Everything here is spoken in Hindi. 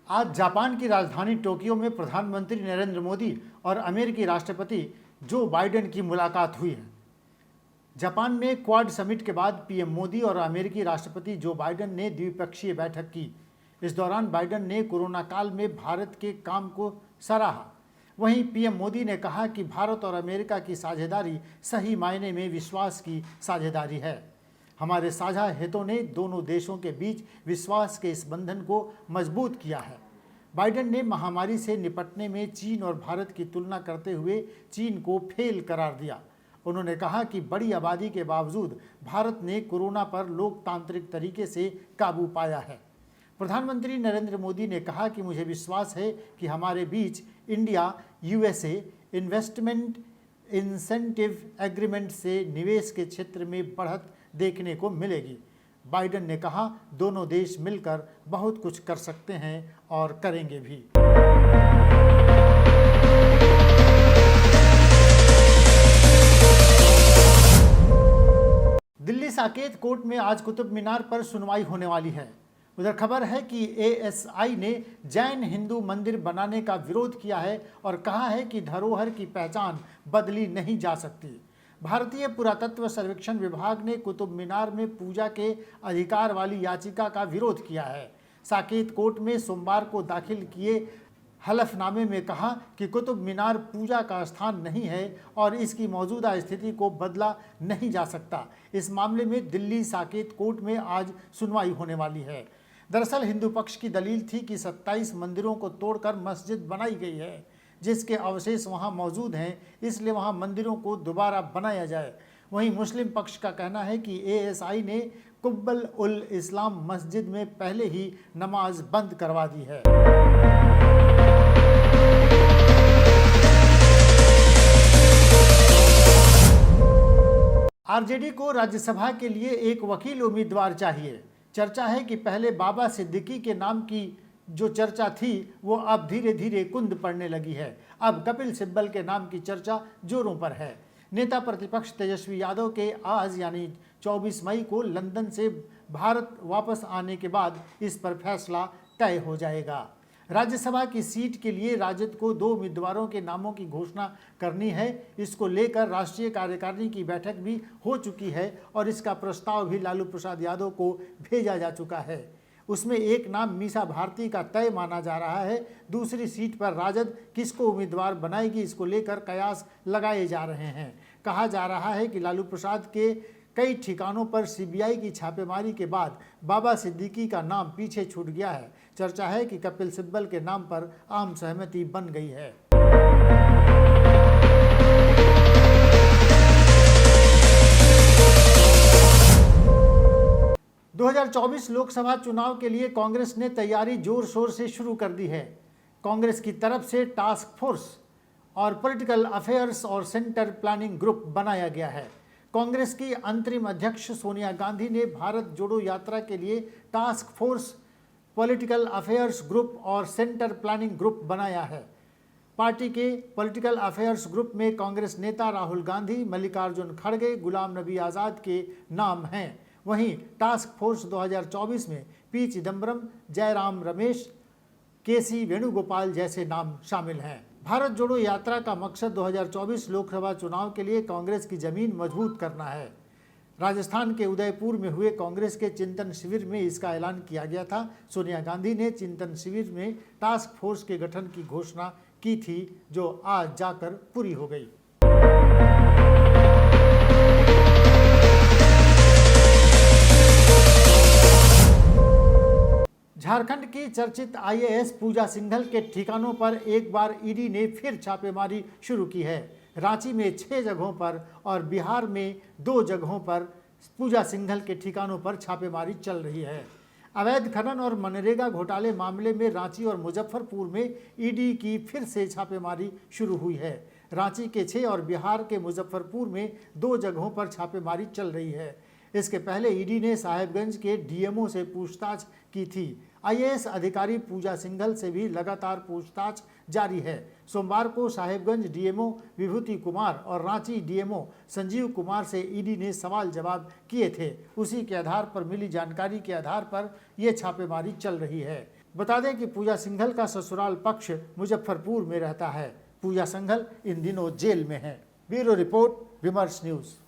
आज जापान की राजधानी टोक्यो में प्रधानमंत्री नरेंद्र मोदी और अमेरिकी राष्ट्रपति जो बाइडेन की मुलाकात हुई है। जापान में क्वाड समिट के बाद पीएम मोदी और अमेरिकी राष्ट्रपति जो बाइडेन ने द्विपक्षीय बैठक की। इस दौरान बाइडेन ने कोरोना काल में भारत के काम को सराहा। वहीं पीएम मोदी ने कहा कि भारत और अमेरिका की साझेदारी सही मायने में विश्वास की साझेदारी है। हमारे साझा हितों ने दोनों देशों के बीच विश्वास के इस बंधन को मजबूत किया है। बाइडेन ने महामारी से निपटने में चीन और भारत की तुलना करते हुए चीन को फेल करार दिया। उन्होंने कहा कि बड़ी आबादी के बावजूद भारत ने कोरोना पर लोकतांत्रिक तरीके से काबू पाया है। प्रधानमंत्री नरेंद्र मोदी ने कहा कि मुझे विश्वास है कि हमारे बीच India USA investment incentive agreement से निवेश के क्षेत्र में बढ़त देखने को मिलेगी। बाइडेन ने कहा, दोनों देश मिलकर बहुत कुछ कर सकते हैं और करेंगे भी। दिल्ली साकेत कोर्ट में आज कुतुब मीनार पर सुनवाई होने वाली है। उधर खबर है कि एएसआई ने जैन हिंदू मंदिर बनाने का विरोध किया है और कहा है कि धरोहर की पहचान बदली नहीं जा सकती। भारतीय पुरातत्व सर्वेक्षण विभाग ने कुतुब मीनार में पूजा के अधिकार वाली याचिका का विरोध किया है। साकेत कोर्ट में सोमवार को दाखिल किए हलफनामे में कहा कि कुतुब मीनार पूजा का स्थान नहीं है और इसकी मौजूदा स्थिति को बदला नहीं जा सकता। इस मामले में दिल्ली साकेत कोर्ट में आज सुनवाई होने वाली है। दरअसल हिंदू पक्ष की दलील थी कि 27 मंदिरों को तोड़कर मस्जिद बनाई गई है, जिसके अवशेष वहां मौजूद हैं, इसलिए वहां मंदिरों को दोबारा बनाया जाए। वहीं मुस्लिम पक्ष का कहना है कि एएसआई ने कुब्बल उल इस्लाम मस्जिद में पहले ही नमाज बंद करवा दी है। आरजेडी को राज्यसभा के लिए एक वकील उम्मीदवार चाहिए। चर्चा है कि पहले बाबा सिद्दीकी के नाम की जो चर्चा थी वो अब धीरे धीरे कुंद पड़ने लगी है। अब कपिल सिब्बल के नाम की चर्चा जोरों पर है। नेता प्रतिपक्ष तेजस्वी यादव के आज यानी 24 मई को लंदन से भारत वापस आने के बाद इस पर फैसला तय हो जाएगा। राज्यसभा की सीट के लिए राजद को 2 उम्मीदवारों के नामों की घोषणा करनी है। इसको लेकर राष्ट्रीय कार्यकारिणी की बैठक भी हो चुकी है और इसका प्रस्ताव भी लालू प्रसाद यादव को भेजा जा चुका है। उसमें एक नाम मीसा भारती का तय माना जा रहा है। दूसरी सीट पर राजद किसको उम्मीदवार बनाएगी, इसको लेकर कयास लगाए जा रहे हैं। कहा जा रहा है कि लालू प्रसाद के कई ठिकानों पर सीबीआई की छापेमारी के बाद बाबा सिद्दीकी का नाम पीछे छूट गया है। चर्चा है कि कपिल सिब्बल के नाम पर आम सहमति बन गई है। 2024 लोकसभा चुनाव के लिए कांग्रेस ने तैयारी जोर शोर से शुरू कर दी है। कांग्रेस की तरफ से टास्क फोर्स और पॉलिटिकल अफेयर्स और सेंटर प्लानिंग ग्रुप बनाया गया है। कांग्रेस की अंतरिम अध्यक्ष सोनिया गांधी ने भारत जोड़ो यात्रा के लिए task force, political affairs group और सेंटर प्लानिंग ग्रुप बनाया है। पार्टी के पॉलिटिकल अफेयर्स ग्रुप में कांग्रेस नेता राहुल गांधी, मल्लिकार्जुन खड़गे, गुलाम नबी आज़ाद के नाम हैं। वहीं टास्क फोर्स 2024 में पी चिदम्बरम, जयराम रमेश, केसी वेणुगोपाल जैसे नाम शामिल हैं। भारत जोड़ो यात्रा का मकसद 2024 लोकसभा चुनाव के लिए कांग्रेस की जमीन मजबूत करना है। राजस्थान के उदयपुर में हुए कांग्रेस के चिंतन शिविर में इसका ऐलान किया गया था। सोनिया गांधी ने चिंतन शिविर में टास्क फोर्स के गठन की घोषणा की थी, जो आज जाकर पूरी हो गई। झारखंड की चर्चित आईएएस पूजा सिंघल के ठिकानों पर एक बार ईडी ने फिर छापेमारी शुरू की है। रांची में 6 जगहों पर और बिहार में 2 जगहों पर पूजा सिंघल के ठिकानों पर छापेमारी चल रही है। अवैध खनन और मनरेगा घोटाले मामले में रांची और मुजफ्फरपुर में ईडी की फिर से छापेमारी शुरू हुई है। रांची के 6 और बिहार के मुजफ्फरपुर में 2 जगहों पर छापेमारी चल रही है। इसके पहले ईडी ने साहेबगंज के डीएमओ से पूछताछ की थी। आईएएस अधिकारी पूजा सिंघल से भी लगातार पूछताछ जारी है। सोमवार को साहेबगंज डीएमओ विभूति कुमार और रांची डीएमओ संजीव कुमार से ईडी ने सवाल जवाब किए थे। उसी के आधार पर मिली जानकारी के आधार पर यह छापेमारी चल रही है। बता दें कि पूजा सिंघल का ससुराल पक्ष मुजफ्फरपुर में रहता है। पूजा सिंघल इन दिनों जेल में है। ब्यूरो रिपोर्ट, विमर्श न्यूज़।